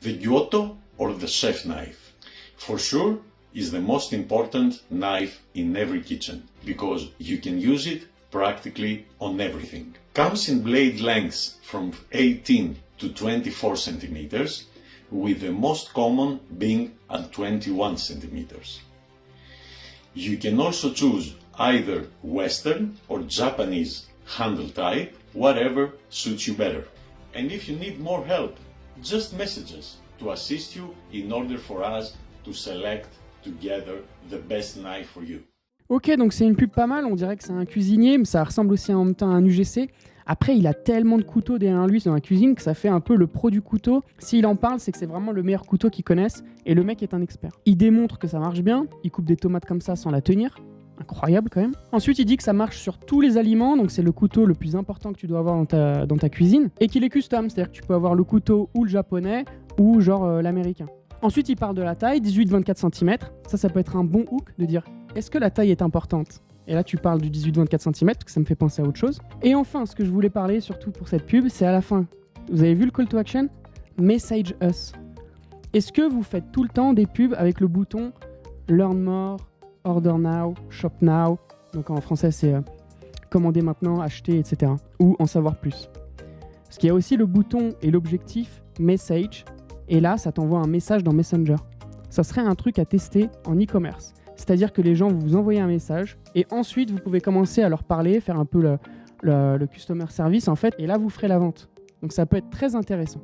The Giotto or the chef knife. For sure, is the most important knife in every kitchen because you can use it practically on everything. Comes in blade lengths from 18 to 24 centimeters, with the most common being at 21 centimeters. You can also choose either Western or Japanese handle type, whatever suits you better. And if you need more help, just message us to assist you in order for us to select together the best knife for you. Ok, donc c'est une pub pas mal, on dirait que c'est un cuisinier, mais ça ressemble aussi en même temps à un UGC. Après, il a tellement de couteaux derrière lui dans la cuisine que ça fait un peu le pro du couteau. S'il en parle, c'est que c'est vraiment le meilleur couteau qu'il connaisse, et le mec est un expert. Il démontre que ça marche bien, il coupe des tomates comme ça sans la tenir. Incroyable quand même. Ensuite, il dit que ça marche sur tous les aliments, donc c'est le couteau le plus important que tu dois avoir dans ta cuisine, et qu'il est custom, c'est-à-dire que tu peux avoir le couteau ou le japonais, ou genre l'américain. Ensuite, il parle de la taille, 18-24 cm. Ça peut être un bon hook de dire est-ce que la taille est importante ? Et là, tu parles du 18-24 cm, parce que ça me fait penser à autre chose. Et enfin, ce que je voulais parler, surtout pour cette pub, c'est à la fin. Vous avez vu le call to action ? Message us. Est-ce que vous faites tout le temps des pubs avec le bouton Learn more, Order now, Shop now ? Donc en français, c'est commander maintenant, acheter, etc. Ou en savoir plus. Parce qu'il y a aussi le bouton et l'objectif Message. Et là, ça t'envoie un message dans Messenger. Ça serait un truc à tester en e-commerce. C'est-à-dire que les gens vous envoient un message et ensuite, vous pouvez commencer à leur parler, faire un peu le customer service en fait. Et là, vous ferez la vente. Donc ça peut être très intéressant.